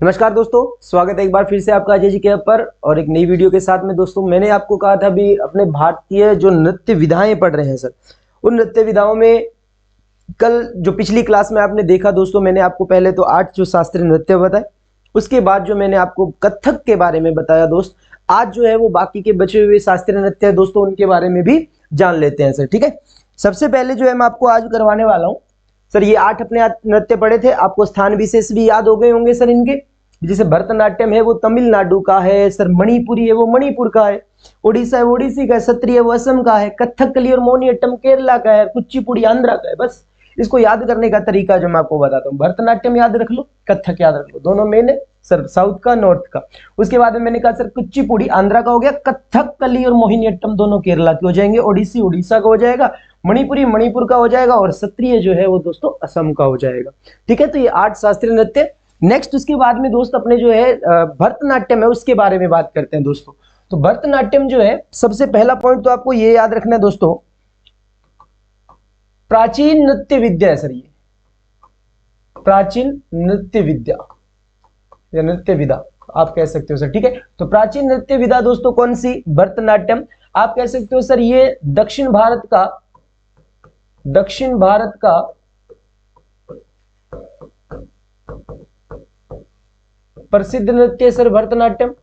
नमस्कार दोस्तों, स्वागत है एक बार फिर से आपका अजय जी के पर और एक नई वीडियो के साथ में। दोस्तों मैंने आपको कहा था अभी अपने भारतीय जो नृत्य विधाएं पढ़ रहे हैं सर, उन नृत्य विधाओं में कल जो पिछली क्लास में आपने देखा दोस्तों, मैंने आपको पहले तो 8 जो शास्त्रीय नृत्य बताए, उसके बाद जो मैंने आपको कथक के बारे में बताया दोस्त, आज जो है वो बाकी के बचे हुए शास्त्रीय नृत्य है दोस्तों, उनके बारे में भी जान लेते हैं सर। ठीक है, सबसे पहले जो है मैं आपको आज करवाने वाला हूँ सर, ये 8 अपने नृत्य पढ़े थे, आपको स्थान विशेष भी याद हो गए होंगे सर इनके। जैसे भरतनाट्यम है वो तमिलनाडु का है सर, मणिपुरी है वो मणिपुर का है, ओडिशा है वो ओडिसी का है, सत्रिय है वो असम का है, कथकली और मोहिनीअट्टम केरला का है, कुचिपुड़ी आंध्रा का है। बस इसको याद करने का तरीका जो मैं आपको बताता हूँ, भरतनाट्यम याद रख लो, कथक याद रख लो, दोनों मेन है सर, साउथ का नॉर्थ का। उसके बाद में मैंने कहा सर कुचिपुड़ी आंध्रा का हो गया, कथकली और मोहिनीअट्टम दोनों केरला के हो जाएंगे, ओडिसी उड़ीसा का हो जाएगा, मणिपुरी मणिपुर का हो जाएगा और सत्रिय जो है वो दोस्तों असम का हो जाएगा। ठीक है, तो ये 8 शास्त्रीय नृत्य। नेक्स्ट उसके बाद में दोस्त अपने जो है भरतनाट्यम है उसके बारे में बात करते हैं दोस्तों। तो भरतनाट्यम जो है, सबसे पहला पॉइंट तो आपको ये याद रखना है दोस्तों, प्राचीन नृत्य विद्या है सर ये, प्राचीन नृत्य विद्या या नृत्य विधा आप कह सकते हो सर। ठीक है, तो प्राचीन नृत्य विधा दोस्तों कौन सी? भरतनाट्यम। आप कह सकते हो सर ये दक्षिण भारत का प्रसिद्ध नृत्य है सर भरतनाट्यम।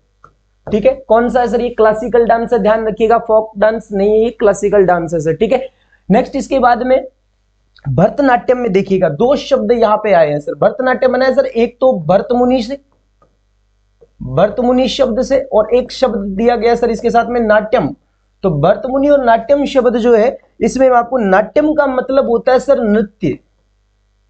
ठीक है, कौन सा है सर? ये क्लासिकल डांस है, ध्यान रखिएगा, फोक डांस नहीं है, ये क्लासिकल डांस है सर। ठीक है, नेक्स्ट इसके बाद में भरतनाट्यम में देखिएगा 2 शब्द यहां पे आए हैं सर, भरतनाट्यम बना है सर, एक तो भरतमुनि से, भरतमुनि शब्द से, और एक शब्द दिया गया सर इसके साथ में नाट्यम। तो भरतमुनि और नाट्यम शब्द जो है, इसमें आपको नाट्यम का मतलब होता है सर नृत्य,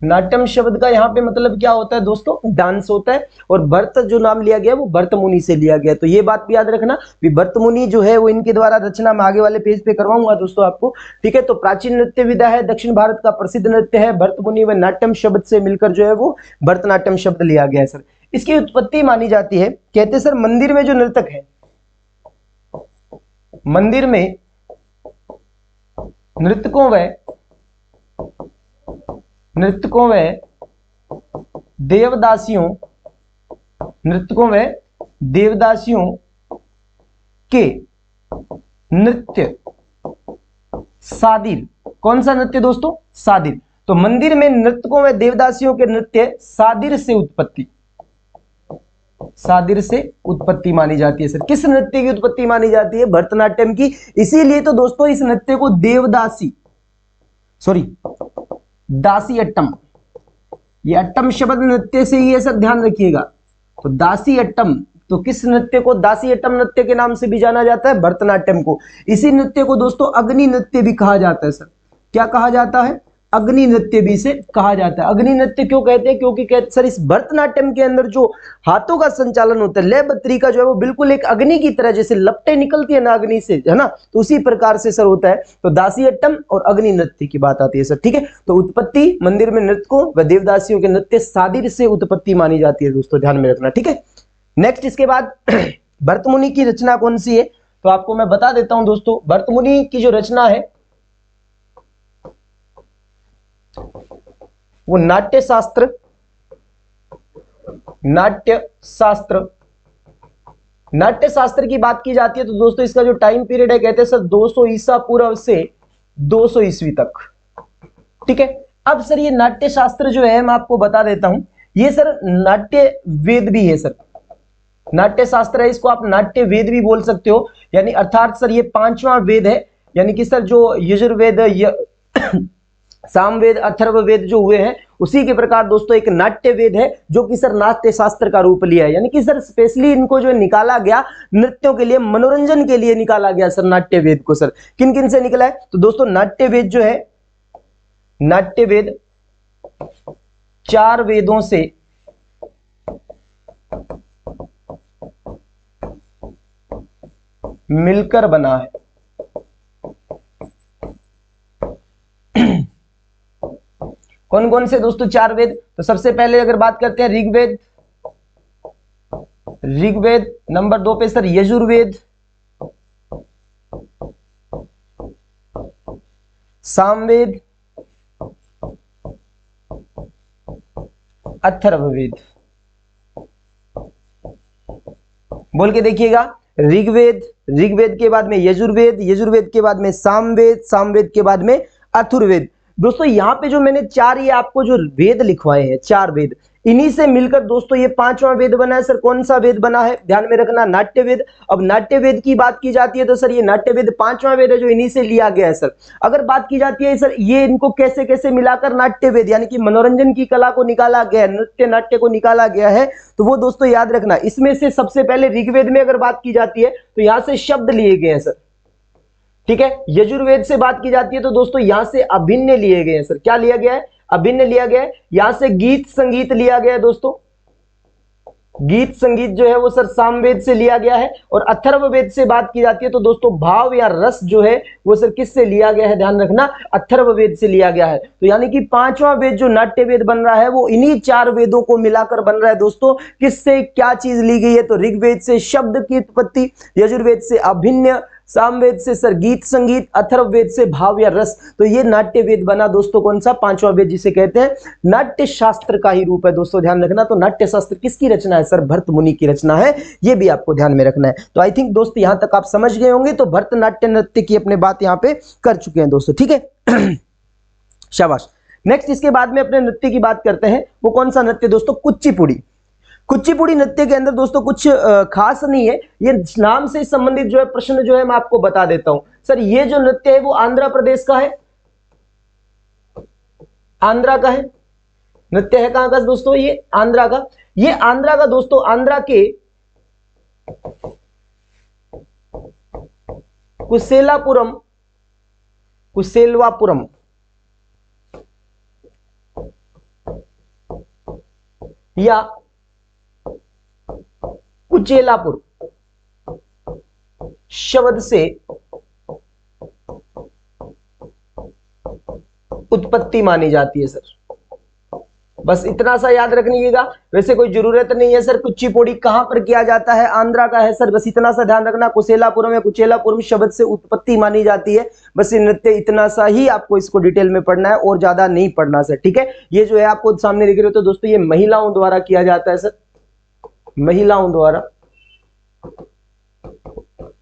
नाट्यम शब्द का यहाँ पे मतलब क्या होता है दोस्तों? डांस होता है। और भरत जो नाम लिया गया वो भरतमुनि से लिया गया, तो ये बात भी याद रखना कि भरतमुनि जो है वो इनके द्वारा रचना मैं आगे वाले पेज पे करवाऊंगा दोस्तों आपको। ठीक है, तो प्राचीन नृत्य विधा है, दक्षिण भारत का प्रसिद्ध नृत्य है, भरतमुनि व नाट्यम शब्द से मिलकर जो है वो भरतनाट्यम शब्द लिया गया है सर। इसकी उत्पत्ति मानी जाती है, कहते सर मंदिर में जो नर्तक है, मंदिर में नृतकों व देवदासियों, नृतकों व देवदासियों के नृत्य सादिर। कौन सा नृत्य दोस्तों? सादिर। तो मंदिर में नृतकों व देवदासियों के नृत्य सादिर से उत्पत्ति मानी जाती है सर। किस नृत्य की उत्पत्ति मानी जाती है? भरतनाट्यम की। इसीलिए तो दोस्तों इस नृत्य को दासी अट्टम, ये अट्टम शब्द नृत्य से ही है सर, ध्यान रखिएगा। तो दासी अट्टम, तो किस नृत्य को दासी अट्टम नृत्य के नाम से भी जाना जाता है? भरतनाट्यम को। इसी नृत्य को दोस्तों अग्नि नृत्य भी कहा जाता है सर। क्या कहा जाता है? अग्नि नृत्य भी से कहा जाता है। अग्नि नृत्य क्यों कहते हैं? क्योंकि कहते सर इस भरतनाट्यम के अंदर जो हाथों का संचालन होता है, लय बत्री का जो है वो बिल्कुल एक अग्नि की तरह, जैसे लपटें निकलती है ना अग्नि से, है ना, तो उसी प्रकार से सर होता है। तो दासी अट्टम और अग्नि नृत्य की बात आती है सर। ठीक है, तो उत्पत्ति मंदिर में नृतकों व देवदासियों के नृत्य सादिर से उत्पत्ति मानी जाती है दोस्तों, ध्यान में रखना। ठीक है, नेक्स्ट इसके बाद भरतमुनि की रचना कौन सी है? तो आपको मैं बता देता हूं दोस्तों, भरतमुनि की जो रचना है वो नाट्य शास्त्र की बात की जाती है। तो दोस्तों इसका जो टाइम पीरियड है, कहते हैं सर 200 ईसा पूर्व से 200 ईस्वी तक। ठीक है, अब सर ये नाट्य शास्त्र जो है मैं आपको बता देता हूं, ये सर नाट्य वेद भी है सर, नाट्य शास्त्र है, इसको आप नाट्य वेद भी बोल सकते हो। यानी अर्थात सर ये 5वां वेद है, यानी कि सर जो यजुर्वेद सामवेद अथर्ववेद जो हुए हैं, उसी के प्रकार दोस्तों एक नाट्य वेद है जो कि सर नाट्य शास्त्र का रूप लिया है। यानी कि सर स्पेशली इनको जो निकाला गया नृत्यों के लिए, मनोरंजन के लिए निकाला गया सर नाट्य वेद को। सर किन किन से निकला है? तो दोस्तों नाट्य वेद जो है, नाट्य वेद 4 वेदों से मिलकर बना है। कौन कौन से दोस्तों 4 वेद? तो सबसे पहले अगर बात करते हैं ऋग्वेद, नंबर 2 पे सर यजुर्वेद, सामवेद, अथर्ववेद। बोल के देखिएगा। ऋग्वेद, ऋग्वेद के बाद में यजुर्वेद, यजुर्वेद के बाद में सामवेद, सामवेद के बाद में अथर्ववेद। दोस्तों यहाँ पे जो मैंने चार ये आपको जो वेद लिखवाए हैं, चार वेद, इन्हीं से मिलकर दोस्तों ये पांचवां वेद बना है। सर कौन सा वेद बना है, ध्यान में रखना, नाट्य वेद। अब नाट्य वेद की बात की जाती है तो सर ये नाट्य वेद पांचवां वेद है जो इन्हीं से लिया गया है। सर अगर बात की जाती है सर ये इनको कैसे कैसे मिलाकर नाट्य वेद यानी कि मनोरंजन की कला को निकाला गया है, नृत्य नाट्य को निकाला गया है, तो वो दोस्तों याद रखना। इसमें से सबसे पहले ऋग्वेद में अगर बात की जाती है तो यहां से शब्द लिए गए हैं सर, ठीक है। यजुर्वेद से बात की जाती है तो दोस्तों यहां से अभिन्न लिए गए हैं सर। क्या लिया गया है, अभिन्न लिया गया है। यहां से गीत संगीत लिया गया है दोस्तों, गीत संगीत जो है वो सर सामवेद से लिया गया है। और अथर्ववेद से बात की जाती है तो दोस्तों भाव या रस जो है वो सर किससे लिया गया है, ध्यान रखना, अथर्ववेद से लिया गया है। तो यानी कि पांचवा वेद जो नाट्य वेद बन रहा है वो इन्हीं चार वेदों को मिलाकर बन रहा है दोस्तों। किससे क्या चीज ली गई है, तो ऋग्वेद से शब्द की उत्पत्ति, यजुर्वेद से अभिन्न, सामवेद से सर गीत संगीत, अथर्ववेद से भाव या रस। तो ये नाट्य वेद बना दोस्तों, कौन सा, पांचवा वेद, जिसे कहते हैं नाट्य शास्त्र का ही रूप है दोस्तों, ध्यान रखना। तो नाट्य शास्त्र किसकी रचना है, सर भरत मुनि की रचना है, ये भी आपको ध्यान में रखना है। तो आई थिंक दोस्त यहां तक आप समझ गए होंगे। तो भरतनाट्य नृत्य की अपने बात यहां पे कर चुके हैं दोस्तों, ठीक है। शाबाश। नेक्स्ट इसके बाद में अपने नृत्य की बात करते हैं। वो कौन सा नृत्य दोस्तों, कुचिपुड़ी। कुचिपुड़ी नृत्य के अंदर दोस्तों कुछ खास नहीं है, ये नाम से संबंधित जो है प्रश्न जो है मैं आपको बता देता हूं। सर ये जो नृत्य है वो आंध्र प्रदेश का है, आंध्रा का है, नृत्य है कहां का दोस्तों, ये आंध्रा का। ये आंध्रा का दोस्तों, आंध्रा के कुशेलापुरम, कुशेलवापुरम या कुचेलापुर शब्द से उत्पत्ति मानी जाती है सर। बस इतना सा याद रखिएगा, वैसे कोई जरूरत नहीं है सर कुचिपुड़ी कहां पर किया जाता है, आंध्रा का है सर, बस इतना सा ध्यान रखना। कुशेलापुरम या कुचेलापुरम शब्द से उत्पत्ति मानी जाती है, बस ये नृत्य इतना सा ही आपको इसको डिटेल में पढ़ना है और ज्यादा नहीं पढ़ना सर, ठीक है। ये जो है आपको सामने दिख रहे हो तो दोस्तों ये महिलाओं द्वारा किया जाता है सर, महिलाओं द्वारा,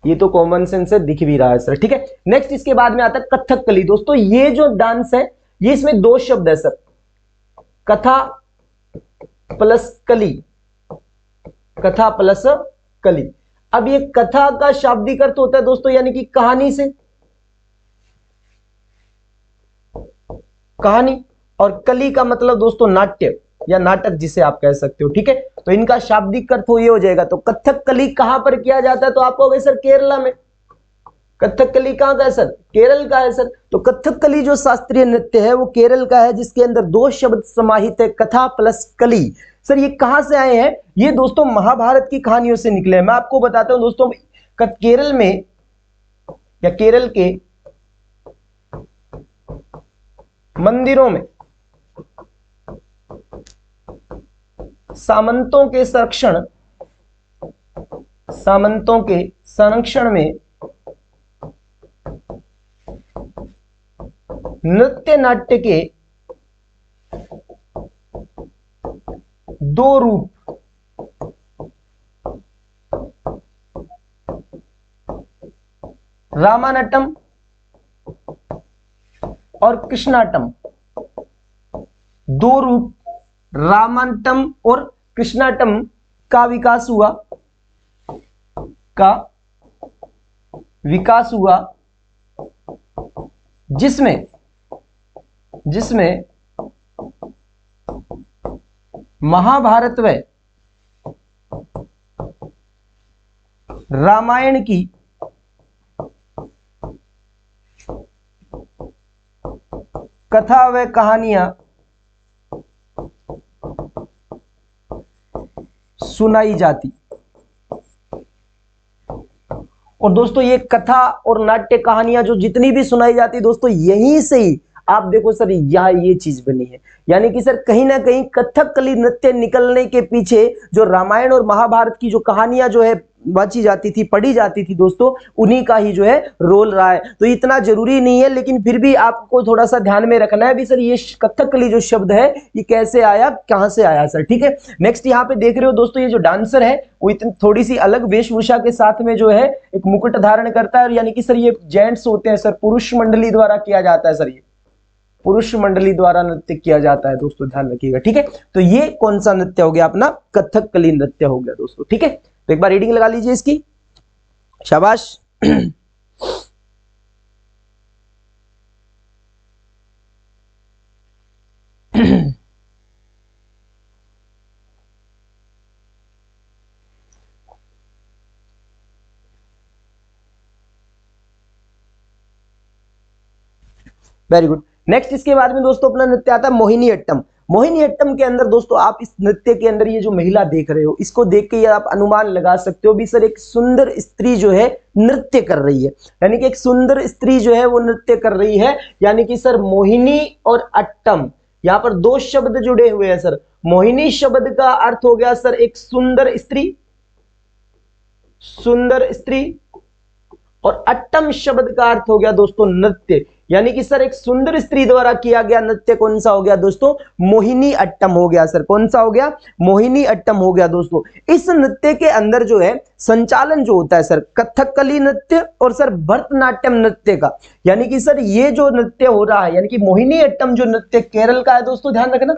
ये तो कॉमन सेंस से दिख भी रहा है सर, ठीक है। नेक्स्ट इसके बाद में आता है कथकली। दोस्तों ये जो डांस है ये इसमें दो शब्द है सर, कथा प्लस कली, कथा प्लस कली। अब ये कथा का शाब्दिक अर्थ होता है दोस्तों यानी कि कहानी से, कहानी, और कली का मतलब दोस्तों नाट्य या नाटक जिसे आप कह सकते हो, ठीक है। तो इनका शाब्दिक अर्थ ये हो जाएगा। तो कथकली कहां पर किया जाता है, तो आप कहोगे सर केरला में। कथकली कहां का है सर, केरल का है सर। तो कथकली जो शास्त्रीय नृत्य है वो केरल का है, जिसके अंदर दो शब्द समाहित है, कथा प्लस कली। सर ये कहां से आए हैं, ये दोस्तों महाभारत की कहानियों से निकले हैं। मैं आपको बताता हूं दोस्तों, केरल में या केरल के मंदिरों में सामंतों के संरक्षण, सामंतों के संरक्षण में नृत्य नाट्य के दो रूप, रामानटम और कृष्णाटम, दो रूप रामानटम और कृष्णाटम का विकास हुआ, का विकास हुआ, जिसमें महाभारत व रामायण की कथा व कहानियां सुनाई जाती। और दोस्तों ये कथा और नाट्य कहानियां जो जितनी भी सुनाई जाती दोस्तों, यहीं से ही आप देखो सर यहाँ ये चीज बनी है, यानी कि सर कहीं ना कहीं कथकली नृत्य निकलने के पीछे जो रामायण और महाभारत की जो कहानियां जो है बांची जाती थी, पढ़ी जाती थी दोस्तों, उन्हीं का ही जो है रोल रहा है। तो इतना जरूरी नहीं है, लेकिन फिर भी आपको थोड़ा सा ध्यान में रखना है भी सर ये कथकली जो शब्द है ये कैसे आया, कहां से आया सर, ठीक है। नेक्स्ट यहाँ पे देख रहे हो दोस्तों, ये जो डांसर है वो इतनी थोड़ी सी अलग वेशभूषा के साथ में जो है एक मुकुट धारण करता है, यानी कि सर ये जेंट्स होते हैं सर, पुरुष मंडली द्वारा किया जाता है सर, ये पुरुष मंडली द्वारा नृत्य किया जाता है दोस्तों, ध्यान रखिएगा, ठीक है। तो ये कौन सा नृत्य हो गया अपना, कथकली नृत्य हो गया दोस्तों, ठीक है। तो एक बार रीडिंग लगा लीजिए इसकी, शाबाश। Very good. नेक्स्ट इसके बाद में दोस्तों अपना नृत्य आता है मोहिनी अट्टम। मोहिनी अट्टम के अंदर दोस्तों आप इस नृत्य के अंदर ये जो महिला देख रहे हो, इसको देख के ये आप अनुमान लगा सकते हो भी सर एक सुंदर स्त्री जो है नृत्य कर रही है, यानी कि एक सुंदर स्त्री जो है वो नृत्य कर रही है, यानी कि सर मोहिनी और अट्टम, यहाँ पर दो शब्द जुड़े हुए हैं सर। मोहिनी शब्द का अर्थ हो गया सर एक सुंदर स्त्री, सुंदर स्त्री, और अट्टम शब्द का अर्थ हो गया दोस्तों नृत्य, यानी कि सर एक सुंदर स्त्री द्वारा किया गया नृत्य कौन सा हो गया दोस्तों, मोहिनी अट्टम हो गया सर। कौन सा हो गया, मोहिनी अट्टम हो गया दोस्तों। इस नृत्य के अंदर जो है संचालन जो होता है सर कथकली नृत्य और सर भरतनाट्यम नृत्य का, यानी कि सर ये जो नृत्य हो रहा है, यानी कि मोहिनी अट्टम जो नृत्य केरल का है दोस्तों, ध्यान रखना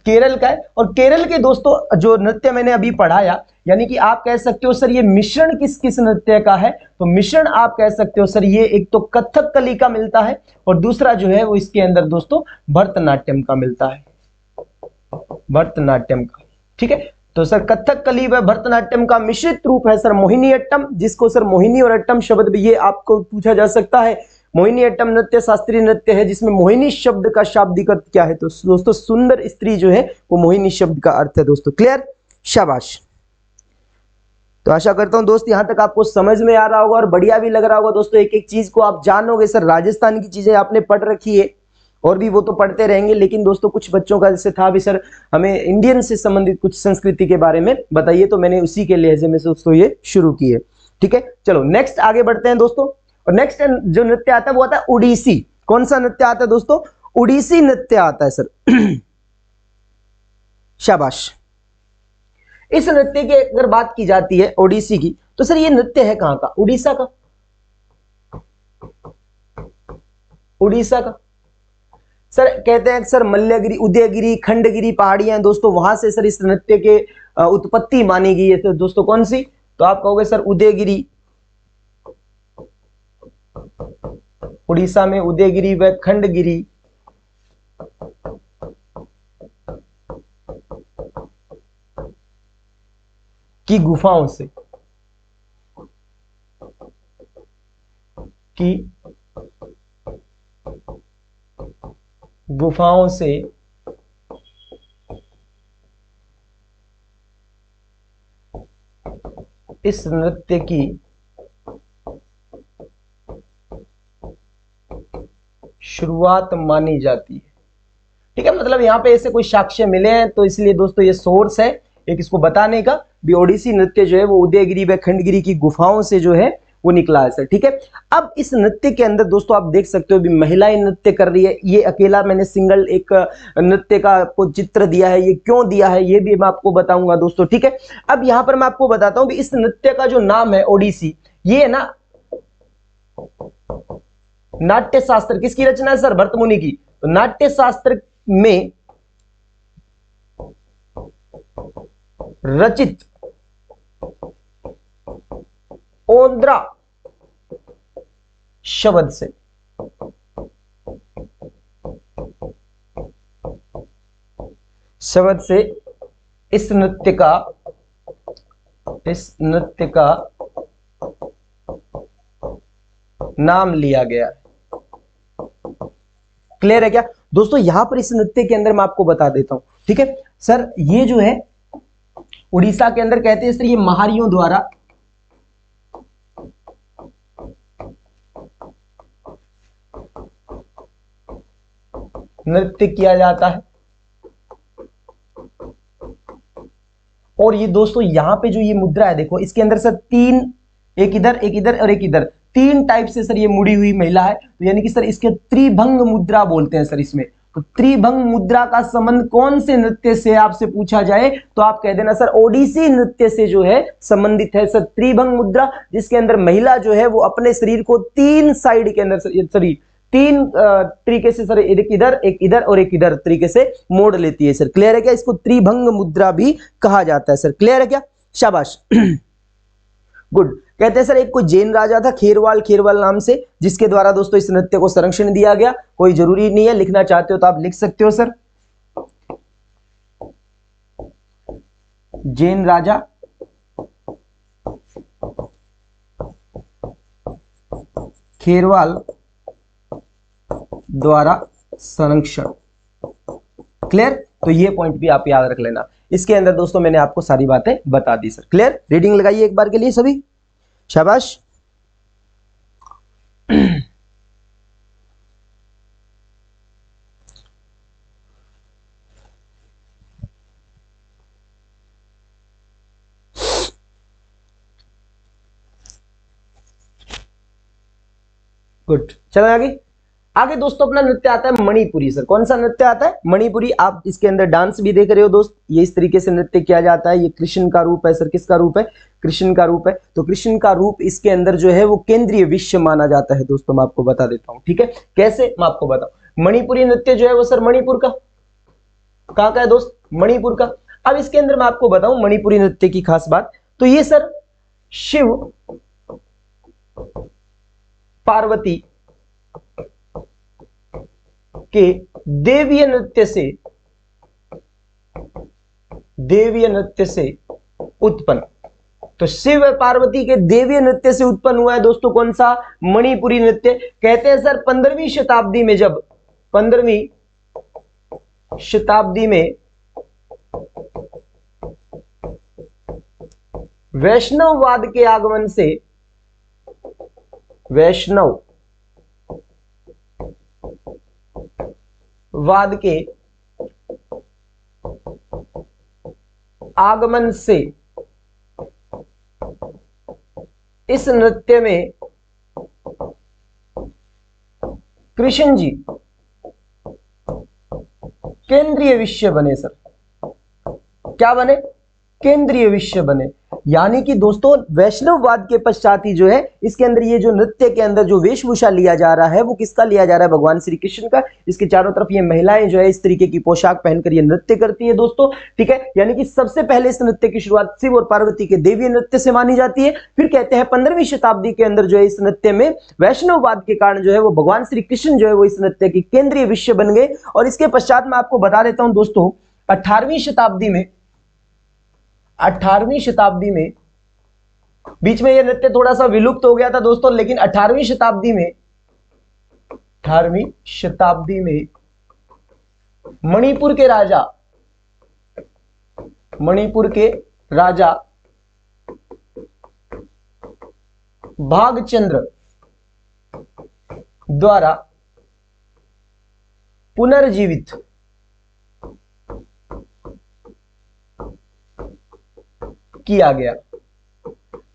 केरल का है। और केरल के दोस्तों जो नृत्य मैंने अभी पढ़ाया, यानी कि आप कह सकते हो सर ये मिश्रण किस किस नृत्य का है, तो मिश्रण आप कह सकते हो सर ये एक तो कथकली का मिलता है और दूसरा जो है वो इसके अंदर दोस्तों भरतनाट्यम का मिलता है, भरतनाट्यम का, ठीक है। तो सर कथकली व भरतनाट्यम का मिश्रित रूप है सर मोहिनी अट्टम, जिसको सर मोहिनी और अट्टम शब्द भी ये आपको पूछा जा सकता है। मोहिनी अट्टम नृत्य शास्त्रीय नृत्य है जिसमें मोहिनी शब्द का शाब्दिक अर्थ क्या है, तो दोस्तों सुंदर स्त्री जो है वो मोहिनी शब्द का अर्थ है दोस्तों, क्लियर, शाबाश। तो आशा करता हूं दोस्त यहां तक आपको समझ में आ रहा होगा और बढ़िया भी लग रहा होगा दोस्तों, एक एक चीज को आप जानोगे सर। राजस्थान की चीजें आपने पढ़ रखी है और भी वो तो पढ़ते रहेंगे, लेकिन दोस्तों कुछ बच्चों का जैसे था भी सर हमें इंडियन से संबंधित कुछ संस्कृति के बारे में बताइए, तो मैंने उसी के लहजे में से दोस्तों ये शुरू की है, ठीक है। चलो नेक्स्ट आगे बढ़ते हैं दोस्तों, और नेक्स्ट जो नृत्य आता है वो आता है उड़ीसी। कौन सा नृत्य आता है दोस्तों, उड़ीसी नृत्य आता है सर, शाबाश। इस नृत्य की अगर बात की जाती है ओडिसी की, तो सर ये नृत्य है कहां का, उड़ीसा का, उड़ीसा का सर। कहते हैं सर मल्लगिरी, उदयगिरी, खंडगिरी पहाड़ियां दोस्तों, वहां से सर इस नृत्य के उत्पत्ति मानी गई है। तो दोस्तों कौन सी, तो आप कहोगे सर उदयगिरी, उड़ीसा में उदयगिरी व खंडगिरी की गुफाओं से, की गुफाओं से इस नृत्य की शुरुआत मानी जाती है, ठीक है। मतलब यहां पे ऐसे कोई साक्ष्य मिले हैं, तो इसलिए दोस्तों ये सोर्स है एक इसको बताने का भी ओडिसी नृत्य जो है वो उदयगिरी व खंडगिरी की गुफाओं से जो है वो निकला है सर, ठीक है। अब इस नृत्य के अंदर दोस्तों आप देख सकते हो भी महिलाएं नृत्य कर रही है। ये अकेला मैंने सिंगल एक नृत्य का आपको चित्र दिया है, ये क्यों दिया है ये भी मैं आपको बताऊंगा दोस्तों, ठीक है। अब यहां पर मैं आपको बताता हूं भी इस नृत्य का जो नाम है ओडिसी, ये है ना नाट्य शास्त्र किसकी रचना है सर, भरतमुनि की। तो नाट्य शास्त्र में रचित ओंद्रा शब्द से इस नृत्य का नाम लिया गया। क्लियर है क्या दोस्तों। यहां पर इस नृत्य के अंदर मैं आपको बता देता हूं, ठीक है सर। ये जो है उड़ीसा के अंदर कहते हैं सर ये महारियों द्वारा नृत्य किया जाता है। और ये दोस्तों यहां पे जो ये मुद्रा है देखो, इसके अंदर सर तीन, एक इधर और एक इधर, तीन टाइप से सर ये मुड़ी हुई महिला है। तो यानी कि सर इसके त्रिभंग मुद्रा बोलते हैं सर इसमें। तो त्रिभंग मुद्रा का संबंध कौन से नृत्य से आपसे पूछा जाए तो आप कह देना सर ओडिसी नृत्य से जो है संबंधित है सर त्रिभंग मुद्रा, जिसके अंदर महिला जो है वो अपने शरीर को तीन साइड के अंदर सॉरी तीन तरीके से सर एक इधर और एक इधर तरीके से मोड़ लेती है सर। क्लियर है क्या? इसको त्रिभंग मुद्रा भी कहा जाता है सर। क्लियर है क्या? शाबाश। गुड। कहते हैं सर एक कोई जैन राजा था खेरवाल नाम से, जिसके द्वारा दोस्तों इस नृत्य को संरक्षण दिया गया। कोई जरूरी नहीं है, लिखना चाहते हो तो आप लिख सकते हो सर। जैन राजा खेरवाल द्वारा संरक्षण। क्लियर? तो ये पॉइंट भी आप याद रख लेना। इसके अंदर दोस्तों मैंने आपको सारी बातें बता दी सर। क्लियर? रीडिंग लगाइए एक बार के लिए सभी। शाबाश। गुड। चलो आगे दोस्तों अपना नृत्य आता है मणिपुरी सर। कौन सा नृत्य आता है? मणिपुरी। आप इसके अंदर डांस भी देख रहे हो दोस्त, ये इस तरीके से नृत्य किया जाता है। ये कृष्ण का रूप है सर। किसका रूप है? कृष्ण का रूप है। तो कृष्ण का रूप इसके अंदर जो है वो केंद्रीय विषय माना जाता है दोस्तों। मैं आपको बता देता हूं, ठीक है? कैसे मैं आपको बताऊं। मणिपुरी नृत्य जो है वो सर मणिपुर का, कहां का है दोस्त? मणिपुर का। अब इसके अंदर मैं आपको बताऊं मणिपुरी नृत्य की खास बात। तो ये सर शिव पार्वती के देवीय नृत्य से उत्पन्न। तो शिव पार्वती के देवीय नृत्य से उत्पन्न हुआ है दोस्तों कौन सा? मणिपुरी नृत्य। कहते हैं सर 15वीं शताब्दी में, जब 15वीं शताब्दी में वैष्णववाद के आगमन से, वैष्णववाद के आगमन से इस नृत्य में कृष्ण जी केंद्रीय विषय बने सर। क्या बने? केंद्रीय विषय बने। यानी कि दोस्तों वैष्णववाद के पश्चात ही जो है इसके अंदर ये जो नृत्य के अंदर जो वेशभूषा लिया जा रहा है वो किसका लिया जा रहा है? भगवान श्री कृष्ण का। इसके चारों तरफ ये महिलाएं जो है इस तरीके की पोशाक पहनकर ये नृत्य करती है दोस्तों, ठीक है? यानी कि सबसे पहले इस नृत्य की शुरुआत शिव और पार्वती के देवीय नृत्य से मानी जाती है। फिर कहते हैं 15वीं शताब्दी के अंदर जो है इस नृत्य में वैष्णववाद के कारण जो है वो भगवान श्री कृष्ण जो है वो इस नृत्य की केंद्रीय विषय बन गए। और इसके पश्चात मैं आपको बता देता हूं दोस्तों 18वीं शताब्दी में बीच में यह नृत्य थोड़ा सा विलुप्त हो गया था दोस्तों, लेकिन 18वीं शताब्दी में मणिपुर के राजा भागचंद्र द्वारा पुनर्जीवित किया गया।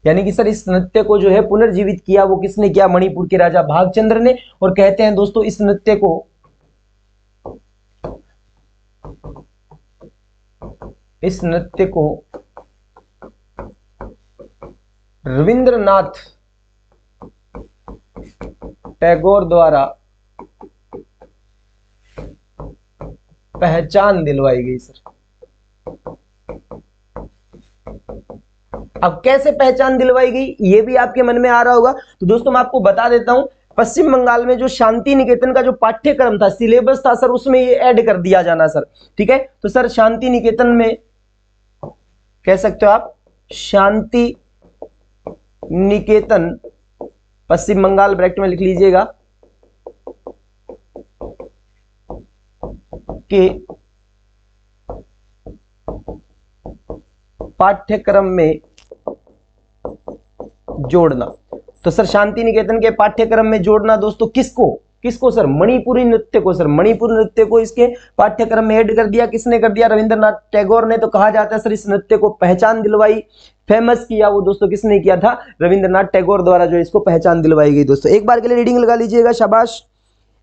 यानी कि सर इस नृत्य को जो है पुनर्जीवित किया, वो किसने किया? मणिपुर के राजा भागचंद्र ने। और कहते हैं दोस्तों इस नृत्य को रविंद्रनाथ टैगोर द्वारा पहचान दिलवाई गई सर। अब कैसे पहचान दिलवाई गई ये भी आपके मन में आ रहा होगा। तो दोस्तों मैं आपको बता देता हूं, पश्चिम बंगाल में जो शांति निकेतन का जो पाठ्यक्रम था, सिलेबस था सर, उसमें ये ऐड कर दिया जाना सर, ठीक है? तो सर शांति निकेतन में कह सकते हो आप, शांति निकेतन पश्चिम बंगाल ब्रैकेट में लिख लीजिएगा के पाठ्यक्रम में जोड़ना। तो सर शांति निकेतन के पाठ्यक्रम में जोड़ना दोस्तों किसको? किसको सर? मणिपुरी नृत्य को सर। मणिपुरी नृत्य को इसके पाठ्यक्रम में ऐड कर दिया। किसने कर दिया? रविंद्रनाथ टैगोर ने। तो कहा जाता है सर इस नृत्य को पहचान दिलवाई, फेमस किया वो दोस्तों किसने किया था? रविंद्रनाथ टैगोर द्वारा जो इसको पहचान दिलवाई गई दोस्तों। एक बार के लिए रीडिंग लगा लीजिएगा, शाबाश।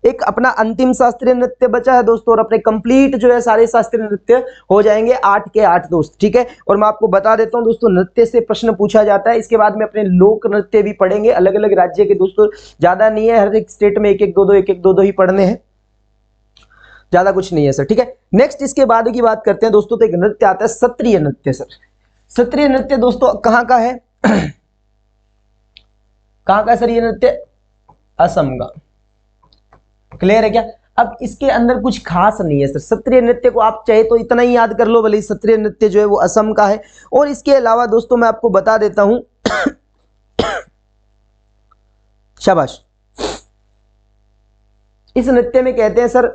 एक अपना अंतिम शास्त्रीय नृत्य बचा है दोस्तों, और अपने कंप्लीट जो है सारे शास्त्रीय नृत्य हो जाएंगे 8 के 8 दोस्त, ठीक है। और मैं आपको बता देता हूं दोस्तों, नृत्य से प्रश्न पूछा जाता है। इसके बाद में अपने लोक नृत्य भी पढ़ेंगे, अलग अलग राज्य के दोस्तों, ज्यादा नहीं है, हर एक स्टेट में एक एक दो दो ही पढ़ने हैं, ज्यादा कुछ नहीं है सर, ठीक है। नेक्स्ट इसके बाद की बात करते हैं दोस्तों, तो एक नृत्य आता है क्षत्रिय नृत्य सर। क्षत्रिय नृत्य दोस्तों कहां का है? कहां का सर ये नृत्य? असम का। क्लियर है क्या? अब इसके अंदर कुछ खास नहीं है सर। क्षत्रिय नृत्य को आप चाहे तो इतना ही याद कर लो, भले क्षत्रिय नृत्य जो है वो असम का है। और इसके अलावा दोस्तों मैं आपको बता देता हूं शाबाश, इस नृत्य में कहते हैं सर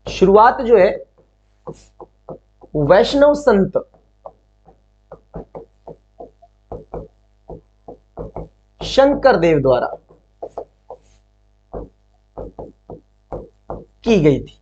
शुरुआत जो है वैष्णव संत शंकर देव द्वारा की गई थी,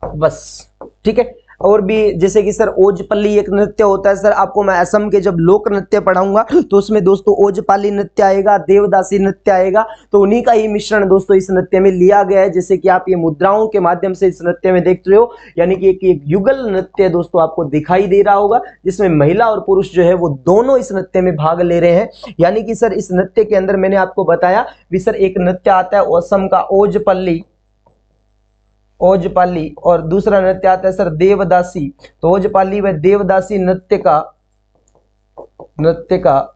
बस, ठीक है। और भी जैसे कि सर ओजपल्ली एक नृत्य होता है सर, आपको मैं असम के जब लोक नृत्य पढ़ाऊंगा तो उसमें दोस्तों ओजपाली नृत्य आएगा, देवदासी नृत्य आएगा, तो उन्हीं का ही मिश्रण दोस्तों इस नृत्य में लिया गया है। जैसे कि आप ये मुद्राओं के माध्यम से इस नृत्य में देख रहे हो, यानी कि एक युगल नृत्य दोस्तों आपको दिखाई दे रहा होगा, जिसमें महिला और पुरुष जो है वो दोनों इस नृत्य में भाग ले रहे हैं। यानी कि सर इस नृत्य के अंदर मैंने आपको बताया भी सर, एक नृत्य आता है असम का ओजपल्ली, ओजपाली, और दूसरा नृत्य आता है सर देवदासी। तो ओजपाली व देवदासी नृत्य का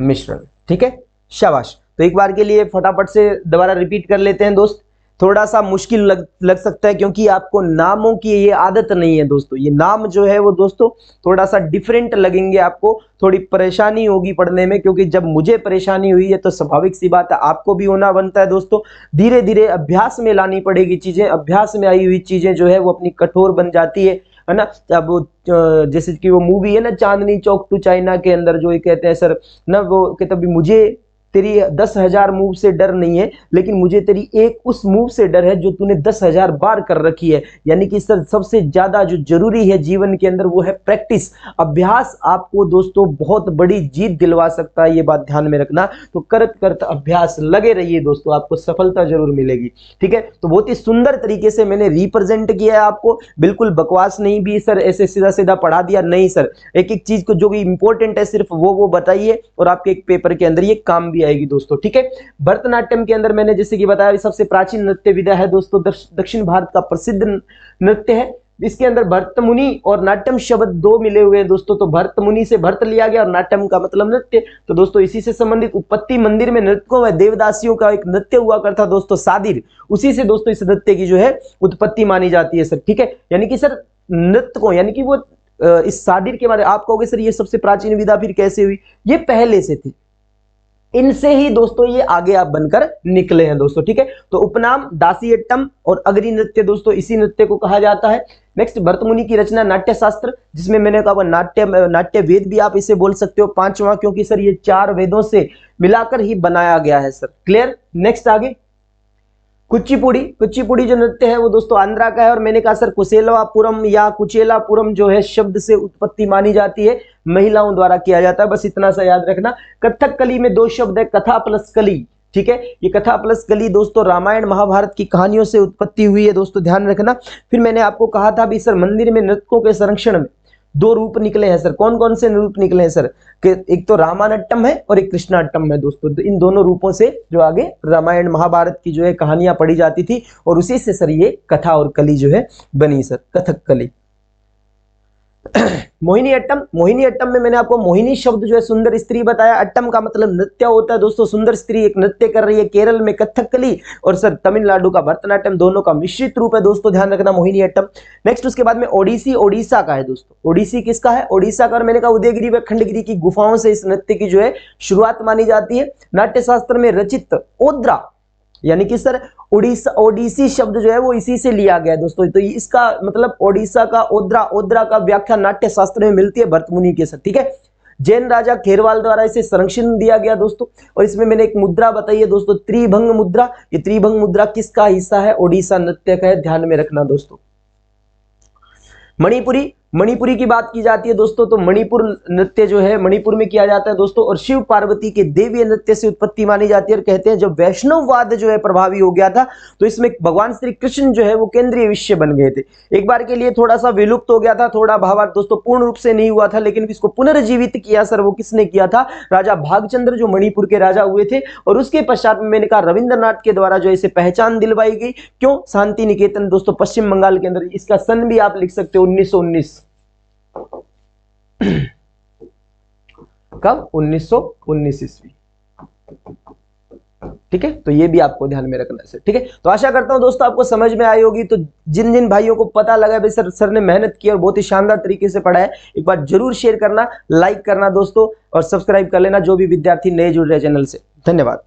मिश्रण, ठीक है, शाबाश। तो एक बार के लिए फटाफट से दोबारा रिपीट कर लेते हैं दोस्त। थोड़ा सा मुश्किल लग सकता है क्योंकि आपको नामों की ये आदत नहीं है दोस्तों। ये नाम जो है वो दोस्तों थोड़ा सा डिफरेंट लगेंगे, आपको थोड़ी परेशानी होगी पढ़ने में, क्योंकि जब मुझे परेशानी हुई है तो स्वाभाविक सी बात है आपको भी होना बनता है दोस्तों। धीरे धीरे अभ्यास में लानी पड़ेगी चीजें, अभ्यास में आई हुई चीजें जो है वो अपनी कठोर बन जाती है ना। अब जैसे कि वो मूवी है ना चांदनी चौक टू चाइना के अंदर जो ये कहते हैं सर ना, वो कहते भी मुझे तेरी 10,000 मूव से डर नहीं है, लेकिन मुझे तेरी एक उस मूव से डर है जो तूने 10,000 बार कर रखी है। यानी कि सर सबसे ज्यादा जो जरूरी है जीवन के अंदर वो है प्रैक्टिस, अभ्यास। आपको दोस्तों बहुत बड़ी जीत दिलवा सकता है, ये बात ध्यान में रखना। तो करत करत अभ्यास लगे रहिए दोस्तों, आपको सफलता जरूर मिलेगी, ठीक है। तो बहुत ही सुंदर तरीके से मैंने रिप्रेजेंट किया है आपको, बिल्कुल बकवास नहीं भी सर ऐसे सीधा सीधा पढ़ा दिया, नहीं सर। एक एक चीज को जो भी इंपॉर्टेंट है सिर्फ वो बताइए, और आपके एक पेपर के अंदर ये काम आएगी दोस्तों, ठीक है। भरतनाट्यम के अंदर मैंने जैसे कि बताया सबसे प्राचीन नृत्य विधा है दोस्तों, दक्षिण भारत का प्रसिद्ध नृत्य है। इसके अंदर भरत मुनि और नाट्यम शब्द दो मिले हुए हैं दोस्तों। तो भरत मुनि से भरत लिया गया और नाट्यम का मतलब नृत्य। तो दोस्तों इसी से संबंधित उत्पत्ति मंदिर में नृत्यों व देवदासियों का एक नृत्य हुआ करता दोस्तों सादिर, उसी से दोस्तों इस नृत्य की जो है उत्पत्ति मानी जाती है सर, ठीक है। यानी कि सर नृत्य को, यानी कि वो इस सादिर के बारे में आप कहोगे सर ये सबसे प्राचीन विधा फिर कैसे हुई? ये पहले से थी, इनसे ही दोस्तों ये आगे आप बनकर निकले हैं दोस्तों, ठीक है। तो उपनाम दासीयट्टम और अग्नि नृत्य दोस्तों इसी नृत्य को कहा जाता है। नेक्स्ट भरत मुनि की रचना नाट्य शास्त्र, जिसमें मैंने कहा नाट्य वेद भी आप इसे बोल सकते हो, 5वां, क्योंकि सर ये 4 वेदों से मिलाकर ही बनाया गया है सर, क्लियर। नेक्स्ट आगे कुचिपुड़ी। कुचिपुड़ी जो नृत्य है वो दोस्तों आंध्रा का है, और मैंने कहा सर कुशेलवापुरम या कुचेलापुरम जो है शब्द से उत्पत्ति मानी जाती है, महिलाओं द्वारा किया जाता है, बस इतना सा याद रखना। कथकली में 2 शब्द है, कथा प्लस कली, ठीक है। ये कथा प्लस कली दोस्तों रामायण महाभारत की कहानियों से उत्पत्ति हुई है दोस्तों, ध्यान रखना। फिर मैंने आपको कहा था भी सर मंदिर में नृत्यों के संरक्षण में 2 रूप निकले हैं सर। कौन कौन से रूप निकले हैं सर? कि एक तो रामानट्टम है और एक कृष्णाट्टम है दोस्तों। तो इन दोनों रूपों से जो आगे रामायण महाभारत की जो है कहानियां पढ़ी जाती थी, और उसी से सर ये कथा और कली जो है बनी सर, कथक कली। मोहिनी अट्टम। मोहिनी अट्टम में मैंने आपको मोहिनी शब्द जो है सुंदर स्त्री बताया, अट्टम का मतलब नृत्य होता है दोस्तों, सुंदर स्त्री एक नृत्य कर रही है। केरल में कथकली और सर तमिलनाडु का भरतनाट्यम, दोनों का मिश्रित रूप है दोस्तों, ध्यान रखना मोहिनी अट्टम। नेक्स्ट उसके बाद में ओडिसी, ओडिशा का है दोस्तों। ओडिसी किसका है? ओडिशा का। और मैंने कहा उदयगिरी व खंडगिरी की गुफाओं से इस नृत्य की जो है शुरुआत मानी जाती है। नाट्य शास्त्र में रचित ओद्रा, यानी कि सर उड़ीसा, ओडिसी शब्द जो है वो इसी से लिया गया है दोस्तों। तो इसका मतलब ओडिशा का ओद्रा, ओद्रा का व्याख्या नाट्य शास्त्र में मिलती है भरत मुनि के साथ, ठीक है। जैन राजा खेरवाल द्वारा इसे संरक्षण दिया गया दोस्तों। और इसमें मैंने एक मुद्रा बताई है दोस्तों, त्रिभंग मुद्रा। ये त्रिभंग मुद्रा किसका हिस्सा है? ओडिशा नृत्य का है, ध्यान में रखना दोस्तों। मणिपुरी, मणिपुरी की बात की जाती है दोस्तों, तो मणिपुर नृत्य जो है मणिपुर में किया जाता है दोस्तों। और शिव पार्वती के देवीय नृत्य से उत्पत्ति मानी जाती है। और कहते हैं जब वैष्णववाद जो है प्रभावी हो गया था तो इसमें भगवान श्री कृष्ण जो है वो केंद्रीय विषय बन गए थे। एक बार के लिए थोड़ा सा विलुप्त हो गया था, थोड़ा भावार्थ दोस्तों पूर्ण रूप से नहीं हुआ था, लेकिन इसको पुनर्जीवित किया सर वो किसने किया था? राजा भागचंद्र जो मणिपुर के राजा हुए थे। और उसके पश्चात में मैंने कहा रविंद्रनाथ के द्वारा जो इसे पहचान दिलवाई गई। क्यों? शांति निकेतन दोस्तों पश्चिम बंगाल के अंदर। इसका सन भी आप लिख सकते हो 1919। कब? 1919 ईस्वी, ठीक है। तो ये भी आपको ध्यान में रखना है, ठीक है। तो आशा करता हूं दोस्तों आपको समझ में आई होगी। तो जिन जिन भाइयों को पता लगा भाई सर ने मेहनत की और बहुत ही शानदार तरीके से पढ़ा है, एक बार जरूर शेयर करना, लाइक करना दोस्तों, और सब्सक्राइब कर लेना जो भी विद्यार्थी नए जुड़ रहे चैनल से। धन्यवाद।